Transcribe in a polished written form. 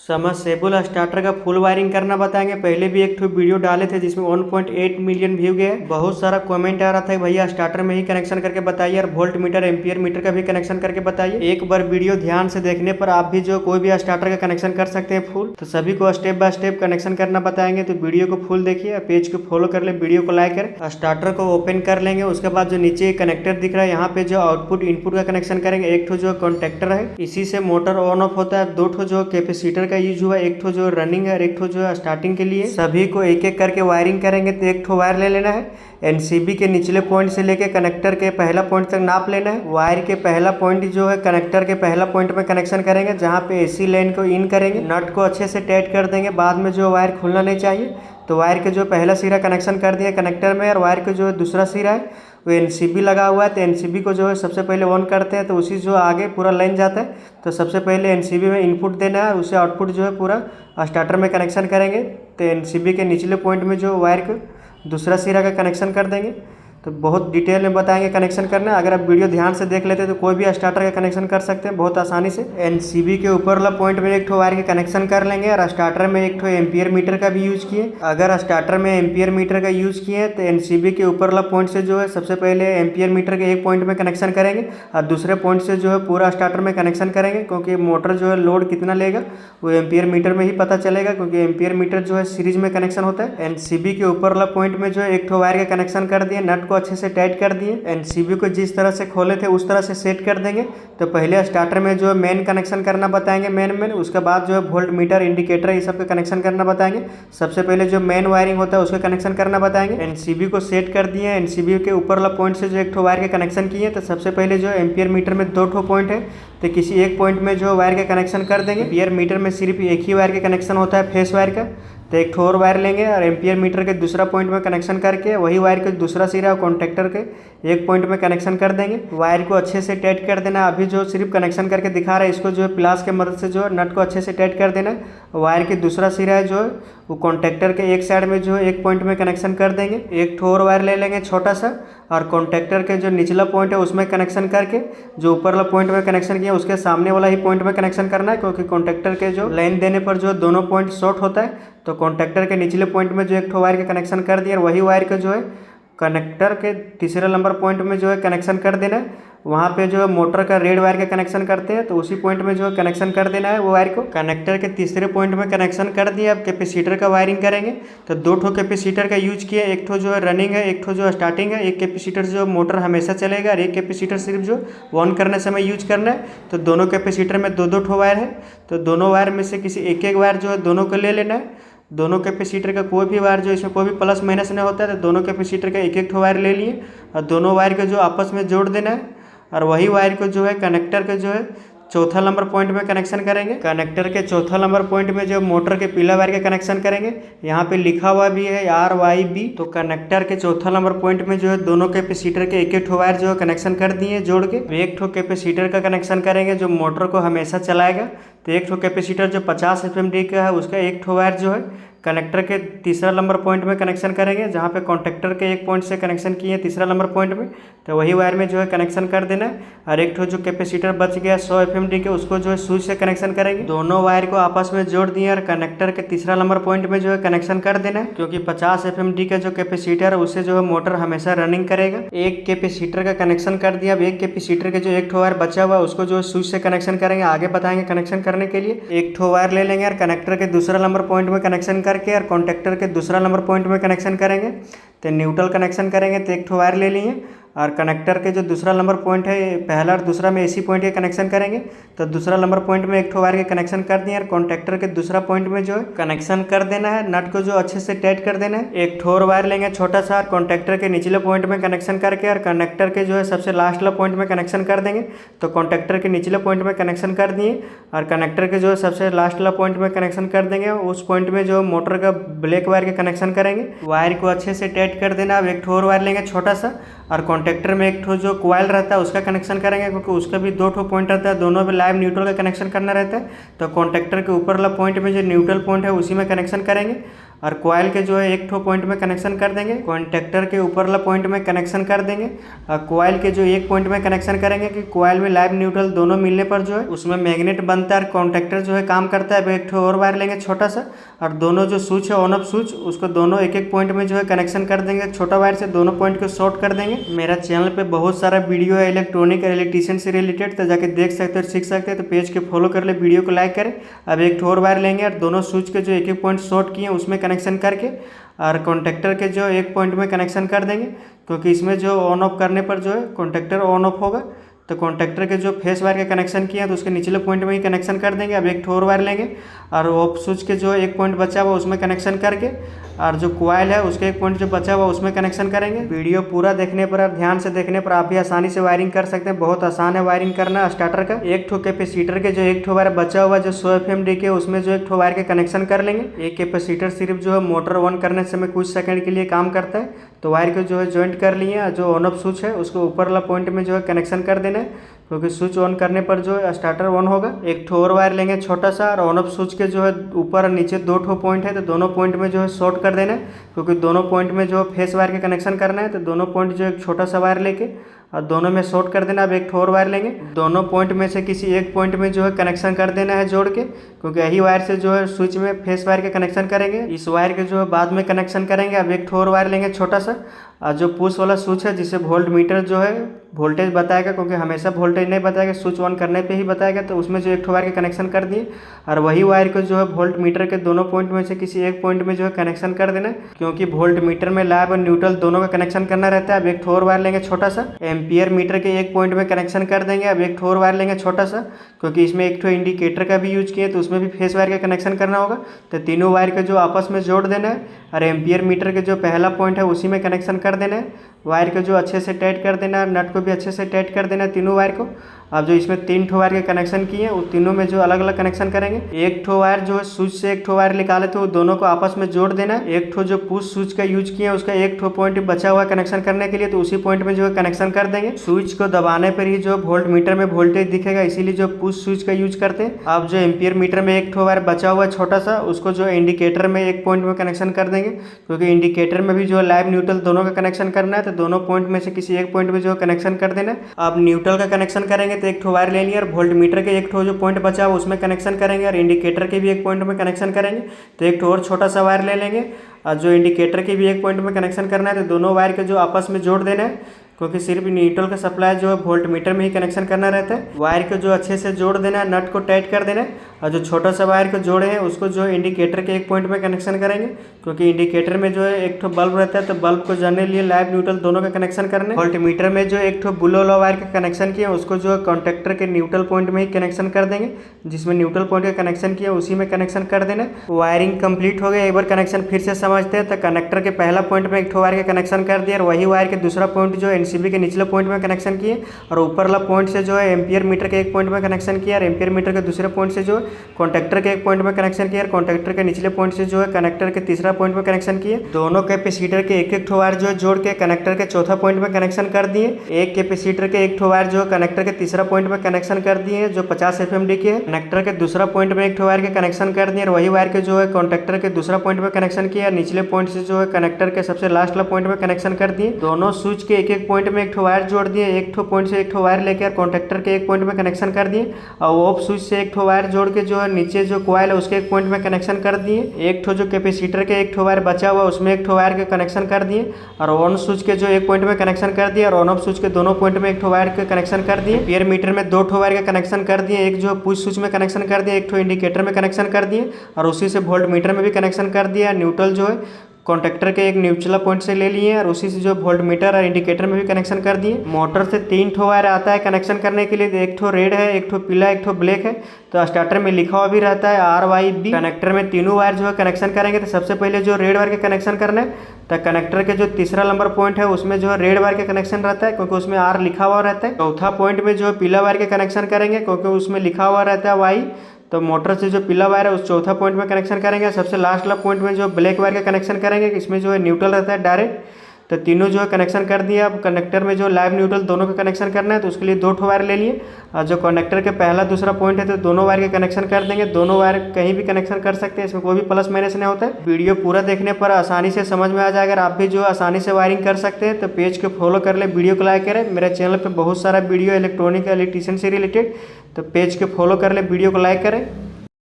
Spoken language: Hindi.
समरसेबुल स्टार्टर का फुल वायरिंग करना बताएंगे। पहले भी एक वीडियो डाले थे जिसमें 1.8 मिलियन व्यू गए। बहुत सारा कमेंट आ रहा था भैया स्टार्टर में ही कनेक्शन करके बताइए और वोल्ट मीटर एम्पियर मीटर का भी कनेक्शन करके बताइए। एक बार वीडियो ध्यान से देखने पर आप भी जो कोई भी स्टार्टर का कनेक्शन कर सकते हैं फुल। तो सभी को स्टेप बाय स्टेप कनेक्शन करना बताएंगे, तो वीडियो को फुल देखिए, पेज को फॉलो कर ले, वीडियो को लाइक करें। स्टार्टर को ओपन कर लेंगे। उसके बाद जो नीचे कनेक्टर दिख रहा है यहाँ पे जो आउटपुट इनपुट का कनेक्शन करेंगे। एक ठो जो कॉन्टेक्टर है, इसी से मोटर ऑन ऑफ होता है। दो ठो जो कैपेसिटर का यूज हुआ, एक ठो जो रनिंग है और एक ठो जो स्टार्टिंग के लिए। सभी को एक एक करके वायरिंग करेंगे। तो एक ठो वायर ले लेना है, एनसीबी के निचले पॉइंट से लेके कनेक्टर के पहला पॉइंट तक नाप लेना है। वायर के पहला पॉइंट जो है कनेक्टर के पहला पॉइंट में कनेक्शन करेंगे, जहाँ पे एसी लाइन को इन करेंगे। नट को अच्छे से टाइट कर देंगे, बाद में जो वायर खुलना नहीं चाहिए। तो वायर के जो पहला सिरा कनेक्शन कर दिया कनेक्टर में, और वायर के जो दूसरा सिरा है वो एनसीबी लगा हुआ है। तो एनसीबी को जो है सबसे पहले ऑन करते हैं, तो उसी जो आगे पूरा लाइन जाता है। तो सबसे पहले एनसीबी में इनपुट देना है, उसे आउटपुट जो है पूरा स्टार्टर में कनेक्शन करेंगे। तो एनसीबी के निचले पॉइंट में जो वायर को दूसरा सिरा का कनेक्शन कर देंगे। तो बहुत डिटेल में बताएंगे कनेक्शन करना। अगर आप वीडियो ध्यान से देख लेते तो कोई भी स्टार्टर का कनेक्शन कर सकते हैं बहुत आसानी से। एनसीबी के ऊपर वाला पॉइंट में एक ठो वायर के कनेक्शन कर लेंगे, और स्टार्टर में एक ठो एम्पियर मीटर का भी यूज किए। अगर स्टार्टर में एम्पियर मीटर का यूज किए तो एनसीबी के ऊपर वाला पॉइंट से जो है सबसे पहले एम्पियर मीटर के एक पॉइंट में कनेक्शन करेंगे, और दूसरे पॉइंट से जो है पूरा स्टार्टर में कनेक्शन करेंगे। क्योंकि मोटर जो है लोड कितना लेगा वो एम्पियर मीटर में ही पता चलेगा, क्योंकि एम्पियर मीटर जो है सीरीज में कनेक्शन होता है। एनसीबी के ऊपर वाला पॉइंट में जो है एक ठो वायर का कनेक्शन कर दिए, नट को अच्छे से टाइट कर दिए। एनसीबी को जिस तरह से खोले थे उस तरह से सेट कर देंगे। तो पहले स्टार्टर में जो है मेन कनेक्शन करना बताएंगे, मेन उसके बाद जो है वोल्ट मीटर इंडिकेटर ये सब का कनेक्शन करना बताएंगे। सबसे पहले जो मेन वायरिंग होता है उसका कनेक्शन करना बताएंगे। एनसीबी को सेट कर दिए। एनसीबी के ऊपर वाला पॉइंट से जो एक ठो वायर के कनेक्शन किए। तो सबसे पहले जो एम्पियर मीटर में दो ठो पॉइंट है, तो किसी एक पॉइंट में जो वायर का कनेक्शन कर देंगे। एम्पियर मीटर में सिर्फ एक ही वायर का कनेक्शन होता है, फेस वायर का। तो एक ठो और वायर लेंगे और एम्पियर मीटर के दूसरा पॉइंट में कनेक्शन करके वही वायर के दूसरा सिरा कॉन्टेक्टर के एक पॉइंट में कनेक्शन कर देंगे। वायर को अच्छे से टाइट कर देना। अभी जो सिर्फ कनेक्शन करके दिखा रहा है, इसको जो है प्लास के मदद से जो है नट को अच्छे से टाइट कर देना। वायर के दूसरा सिरा है जो है वो कॉन्टेक्टर के एक साइड में जो है एक पॉइंट में कनेक्शन कर देंगे। एक ठो और वायर ले लेंगे छोटा सा, और कॉन्टेक्टर के जो निचला पॉइंट है उसमें कनेक्शन करके जो ऊपर वाला पॉइंट में कनेक्शन किया उसके सामने वाला ही पॉइंट में कनेक्शन करना है। क्योंकि कॉन्टेक्टर के जो लाइन देने पर जो दोनों पॉइंट शॉर्ट होता है, तो कॉन्टेक्टर के निचले पॉइंट में जो एक ठो वायर का कनेक्शन कर दिया, और वही वायर का जो है कनेक्टर के तीसरे नंबर पॉइंट में जो है कनेक्शन कर देना है। वहाँ पे जो है मोटर का रेड वायर का कनेक्शन करते हैं, तो उसी पॉइंट में जो है कनेक्शन कर देना है वो वायर को। कनेक्टर के तीसरे पॉइंट में कनेक्शन कर दिया। अब कैपेसिटर का वायरिंग करेंगे। तो दो ठो कैपेसिटर का यूज किया, एक ठो जो है रनिंग है, एक ठो जो स्टार्टिंग है। एक कैपेसिटर जो मोटर हमेशा चलेगा और एक कैपेसिटर सिर्फ जो ऑन करने समय यूज करना है। तो दोनों कैपेसिटर में दो दो ठो वायर है, तो दोनों वायर में से किसी एक एक वायर जो है दोनों को ले लेना है। दोनों कैपेसिटर का कोई भी वायर जो इसमें कोई भी प्लस माइनस नहीं होता है, तो दोनों कैपेसिटर का एक एक ठो वायर ले लिए और दोनों वायर को जो आपस में जोड़ देना है। और वही वायर को जो है कनेक्टर के जो है चौथा नंबर पॉइंट में कनेक्शन करेंगे। कनेक्टर के चौथा नंबर पॉइंट में जो मोटर के पीला वायर का कनेक्शन करेंगे। यहाँ पे लिखा हुआ भी है RYB। तो कनेक्टर के चौथा नंबर पॉइंट में जो है दोनों कैपेसिटर के एक एक ठो वायर जो है कनेक्शन कर दिए जोड़ के। एक ठो कैपेसिटर का कनेक्शन करेंगे जो मोटर को हमेशा चलाएगा। तो एक ठो कैपेसिटर जो 50 FMD का है उसका एक ठो वायर जो है कनेक्टर के तीसरा नंबर पॉइंट में कनेक्शन करेंगे, जहाँ पे कॉन्टेक्टर के एक पॉइंट से कनेक्शन किए तीसरा नंबर पॉइंट में। तो वही वायर में जो है कनेक्शन कर देना है। और एक ठो जो कैपेसिटर बच गया 100 FMD के, उसको जो है स्विच से कनेक्शन करेंगे। दोनों वायर को आपस में जोड़ दिए और कनेक्टर के तीसरा नंबर पॉइंट में जो है कनेक्शन कर देना है। क्योंकि 50 FMD का जो कैपेसिटर है उससे जो है मोटर हमेशा रनिंग करेगा। एक कैपेसिटर का कनेक्शन कर दिया। अब एक कैपेसिटर के जो एक ठो वायर बचा हुआ है उसको जो है स्विच से कनेक्शन करेंगे, आगे बताएंगे कनेक्शन करने के लिए। एक ठो वायर ले लेंगे और कनेक्टर के दूसरा नंबर पॉइंट में कनेक्शन करके और कॉन्टेक्टर के दूसरा नंबर पॉइंट में कनेक्शन करेंगे। तो न्यूट्रल कनेक्शन करेंगे। तो एक ठो वायर ले लिए और कनेक्टर के जो दूसरा नंबर पॉइंट है पहला और दूसरा में AC पॉइंट के कनेक्शन करेंगे। तो दूसरा नंबर पॉइंट में एक ठो वायर के कनेक्शन कर दिए और कॉन्टेक्टर के दूसरा पॉइंट में जो है कनेक्शन कर देना है। नट को जो अच्छे से टाइट कर देना है। एक ठो और वायर लेंगे छोटा सा, कॉन्टेक्टर के निचले पॉइंट में कनेक्शन करके और कनेक्टर के जो है सबसे लास्ट वाला पॉइंट में कनेक्शन कर देंगे। तो कॉन्टेक्टर के निचले पॉइंट में कनेक्शन कर दिए और कनेक्टर के जो है सबसे लास्ट वाला पॉइंट में कनेक्शन कर देंगे। उस पॉइंट में जो मोटर का ब्लैक वायर के कनेक्शन करेंगे। वायर को अच्छे से टाइट कर देना। अब एक ठो और वायर लेंगे छोटा सा, और कॉन्टेक्टर में एक ठो जो कॉइल रहता है उसका कनेक्शन करेंगे, क्योंकि उसका भी दो ठो पॉइंट रहता है, दोनों में लाइव न्यूट्रल का कनेक्शन करना रहता है। तो कॉन्टेक्टर के ऊपर वाला पॉइंट में जो न्यूट्रल पॉइंट है उसी में कनेक्शन करेंगे। और कॉइल के जो है एक ठो पॉइंट में कनेक्शन कर देंगे, कॉन्टेक्टर के ऊपर वाला पॉइंट में कनेक्शन कर देंगे। और कॉइल के जो एक पॉइंट में कनेक्शन करेंगे कि कॉइल में लाइव न्यूट्रल दोनों मिलने पर जो है उसमें मैग्नेट बनता है और कॉन्टेक्टर जो है काम करता है। एक ठो और वायर लेंगे छोटा सा, और दोनों जो स्विच है ऑन ऑफ स्विच उसको दोनों एक एक पॉइंट में जो है कनेक्शन कर देंगे छोटा वायर से, दोनों पॉइंट को शॉर्ट कर देंगे। मेरा चैनल पे बहुत सारा वीडियो है इलेक्ट्रॉनिक और इलेक्ट्रीशियन से रिलेटेड, तो जाके देख सकते हो, सीख सकते हैं। तो पेज के फॉलो कर ले, वीडियो को लाइक करें। अब एक ठो और वायर लेंगे और दोनों स्विच के जो एक एक पॉइंट शॉर्ट किए उसमें कनेक्शन करके और कॉन्टेक्टर के जो एक पॉइंट में कनेक्शन कर देंगे, क्योंकि इसमें जो ऑन ऑफ करने पर जो है कॉन्टेक्टर ऑन ऑफ होगा। तो कॉन्टेक्टर के जो फेस वायर के कनेक्शन किया तो उसके निचले पॉइंट में ही कनेक्शन कर देंगे। अब एक ठो और वायर लेंगे और ऑफ स्विच के जो एक पॉइंट बचा हुआ उसमें कनेक्शन करके और जो कॉइल है उसके एक पॉइंट जो बचा हुआ उसमें कनेक्शन करेंगे। वीडियो पूरा देखने पर और ध्यान से देखने पर आप भी आसानी से वायरिंग कर सकते हैं। बहुत आसान है वायरिंग करना स्टार्टर का। एक ठो कैपेसिटर के जो एक ठो वायर बचा हुआ जो 100 FMD के उसमें जो एक ठो वायर के कनेक्शन कर लेंगे। एक कैपेसिटर सिर्फ जो है मोटर ऑन करने समय कुछ सेकंड के लिए काम करता है, तो वायर को जो है ज्वाइंट कर लिए। जो ऑन ऑफ स्विच है उसको ऊपर वाला पॉइंट में जो है कनेक्शन कर देना है, क्योंकि स्विच ऑन करने पर जो है स्टार्टर ऑन होगा। एक ठो और वायर लेंगे छोटा सा और ऑन ऑफ स्विच के जो है ऊपर और नीचे दो ठो पॉइंट है, तो दोनों पॉइंट में जो है शॉर्ट कर देना है, क्योंकि दोनों पॉइंट में जो फेस वायर के कनेक्शन करना है। तो दोनों पॉइंट जो एक छोटा सा वायर लेके और दोनों में शॉर्ट कर देना। अब एक ठो और वायर लेंगे, दोनों पॉइंट में से किसी एक पॉइंट में जो है कनेक्शन कर देना है जोड़ के, क्योंकि यही वायर से जो है स्विच में फेस वायर के कनेक्शन करेंगे। इस वायर के जो है बाद में कनेक्शन करेंगे। अब एक ठो और वायर लेंगे छोटा सा और जो पुश वाला स्विच है जिससे वोल्ट मीटर जो है वोल्टेज बताएगा, क्योंकि हमेशा वोल्टेज नहीं बताएगा, स्विच ऑन करने पे ही बताएगा। तो उसमें जो एक ठो वायर के कनेक्शन कर दिए और वही वायर को जो है वोल्ट मीटर के दोनों पॉइंट में से किसी एक पॉइंट में जो है कनेक्शन कर देना, क्योंकि वोल्ट मीटर में लाइव और न्यूट्रल दोनों का कनेक्शन करना रहता है। अब एक ठो और वायर लेंगे छोटा सा, एम्पियर मीटर के एक पॉइंट में कनेक्शन कर देंगे। अब एक ठो और वायर लेंगे छोटा सा, क्योंकि इसमें एक ठो इंडिकेटर का भी यूज किए तो उसमें भी फेस वायर का कनेक्शन करना होगा। तो तीनों वायर को जो आपस में जोड़ देना है और एम्पियर मीटर के जो पहला पॉइंट है उसी में कनेक्शन कर देना है। वायर को जो अच्छे से टाइट कर देना है, नट को भी अच्छे से टाइट कर देना है तीनों वायर को। अब जो इसमें 3 ठो वायर के कनेक्शन किए हैं वो तीनों में जो अलग अलग कनेक्शन करेंगे। एक ठो वायर जो है स्विच से एक ठो वायर निकाले थे वो दोनों को आपस में जोड़ देना है। एक ठो जो पुश स्विच का यूज किया उसका एक ठो पॉइंट बचा हुआ कनेक्शन करने के लिए, तो उसी पॉइंट में जो है कनेक्शन कर देंगे। स्विच को दबाने पर ही जो वोल्ट मीटर में वोल्टेज दिखेगा, इसीलिए जो पुश स्विच का यूज करते हैं। अब जो एम्पियर मीटर में एक ठो वायर बचा हुआ है छोटा सा, उसको जो इंडिकेटर में एक पॉइंट में कनेक्शन कर देंगे, क्योंकि इंडिकेटर में भी जो लाइव न्यूट्रल दोनों का कनेक्शन करना है। तो दोनों पॉइंट में से किसी एक पॉइंट में जो कनेक्शन कर देना है। अब न्यूट्रल का कनेक्शन करेंगे तो एक ठो वायर ले लिया और वोल्ट मीटर के एक ठो जो पॉइंट बचा है उसमें कनेक्शन करेंगे और इंडिकेटर के भी एक पॉइंट में कनेक्शन करेंगे। तो एक ठो और छोटा सा वायर ले लेंगे और जो इंडिकेटर के भी एक पॉइंट में कनेक्शन करना है। तो दोनों वायर के जो आपस में जोड़ देना है, क्योंकि सिर्फ न्यूट्रल का सप्लाई जो है वोल्ट मीटर में ही कनेक्शन करना रहता है। वायर को जो अच्छे से जोड़ देना है, नट को टाइट कर देना है और जो छोटा सा वायर को जोड़े हैं उसको जो इंडिकेटर के एक पॉइंट में कनेक्शन करेंगे, क्योंकि इंडिकेटर में जो है एक ठो बल्ब रहता है, तो बल्ब को जानने लिए लाइव न्यूट्रल दोनों का कनेक्शन करना है। वोल्ट मीटर में जो एक ठो ब्लू वाला वायर का कनेक्शन किया उसको जो कॉन्टेक्टर के न्यूट्रल पॉइंट में ही कनेक्शन कर देंगे। जिसमें न्यूट्रल पॉइंट का कनेक्शन किया उसी में कनेक्शन कर देना। वायरिंग कंप्लीट हो गया। एक बार कनेक्शन फिर से समझते हैं। तो कनेक्टर के पहला पॉइंट में एक ठो वायर का कनेक्शन कर दिया और वही वायर के दूसरा पॉइंट जो एनसीबी के निचले पॉइंट में कनेक्शन किए और ऊपर वाला पॉइंट से जो है एम्पियर मीटर के एक पॉइंट में कनेक्शन किया और एम्पियर मीटर के दूसरे पॉइंट से जो है कॉन्टेक्टर के एक पॉइंट में कनेक्शन किया और कॉन्टेक्टर के निचले पॉइंट से जो है कनेक्टर के तीसरा पॉइंट में कनेक्शन किए। दोनों कैपेसिटर के एक एक ठो वायर जो है जोड़ के कनेक्टर के चौथा पॉइंट में कनेक्शन कर दिए। एक कैपेसिटर के एक ठो वायर जो है कनेक्टर के तीसरा पॉइंट में कनेक्शन कर दिए जो 50 FMD के है। कनेक्टर के दूसरा पॉइंट में एक ठो वायर के कनेक्शन कर दिए और वही वायर के जो है कॉन्टेक्टर के दूसरा पॉइंट में कनेक्शन किया। निचले पॉइंट से जो है कनेक्टर के सबसे लास्ट वाला पॉइंट में कनेक्शन कर दिए। दोनों स्विच के एक एक पॉइंट में एक ठो वायर जोड़ दिए। एक ठो पॉइंट से एक ठो वायर लेकर कॉन्टेक्टर के एक पॉइंट में कनेक्शन कर दिए और ऑफ स्विच से एक ठो वायर जोड़ के जो है नीचे जो कॉइल है उसके एक पॉइंट में कनेक्शन कर दिए। एक ठो जो कैपेसिटर के एक ठो वायर बचा हुआ उसमें एक ठो वायर के कनेक्शन कर दिए और ऑन स्विच के जो एक पॉइंट में कनेक्शन कर दिए और ऑन ऑफ स्विच के दोनों पॉइंट में एक ठो वायर के कनेक्शन कर दिए। एम्पियर मीटर में 2 ठो वायर के कनेक्शन कर दिए। एक जो पुश स्विच में कनेक्शन कर दिए, एक ठो इंडिकेटर में कनेक्शन कर दिए और उसी से वोल्ट मीटर में भी कनेक्शन कर दिया। न्यूट्रल जो है कॉन्टेक्टर के एक निचला पॉइंट से ले लिए और उसी से जो वोल्ट मीटर और इंडिकेटर में भी कनेक्शन कर दिए। मोटर से 3 ठो वायर आता है कनेक्शन करने के लिए। एक ठो रेड है, एक ठो पीला, एक ठो ब्लैक है। तो स्टार्टर में लिखा हुआ भी रहता है RYB। कनेक्टर में तीनों वायर जो है कनेक्शन करेंगे। तो सबसे पहले जो रेड वायर के कनेक्शन करना है, तो कनेक्टर के जो तीसरा नंबर पॉइंट है उसमें जो है रेड वायर के कनेक्शन रहता है, क्योंकि उसमें R लिखा हुआ रहता है। चौथा पॉइंट में जो है पीला वायर के कनेक्शन करेंगे, क्योंकि उसमें लिखा हुआ रहता है Y। तो मोटर से जो पीला वायर है उस चौथा पॉइंट में कनेक्शन करेंगे। सबसे लास्ट वाला पॉइंट में जो ब्लैक वायर का कनेक्शन करेंगे, इसमें जो है न्यूट्रल रहता है डायरेक्ट। तो तीनों जो है कनेक्शन कर दिया। अब कनेक्टर में जो लाइव न्यूट्रल दोनों का कनेक्शन करना है, तो उसके लिए 2 ठो वायर ले लिए और जो कनेक्टर के पहला दूसरा पॉइंट है तो दोनों वायर के कनेक्शन कर देंगे। दोनों वायर कहीं भी कनेक्शन कर सकते हैं, इसमें कोई भी प्लस माइनस नहीं होता है। वीडियो पूरा देखने पर आसानी से समझ में आ जाएगा। अगर आप भी जो आसानी से वायरिंग कर सकते हैं तो पेज को फॉलो कर ले, वीडियो को लाइक करें। मेरे चैनल पर बहुत सारा वीडियो इलेक्ट्रॉनिक इलेक्ट्रीशियन से रिलेटेड, तो पेज को फॉलो कर ले, वीडियो को लाइक करें।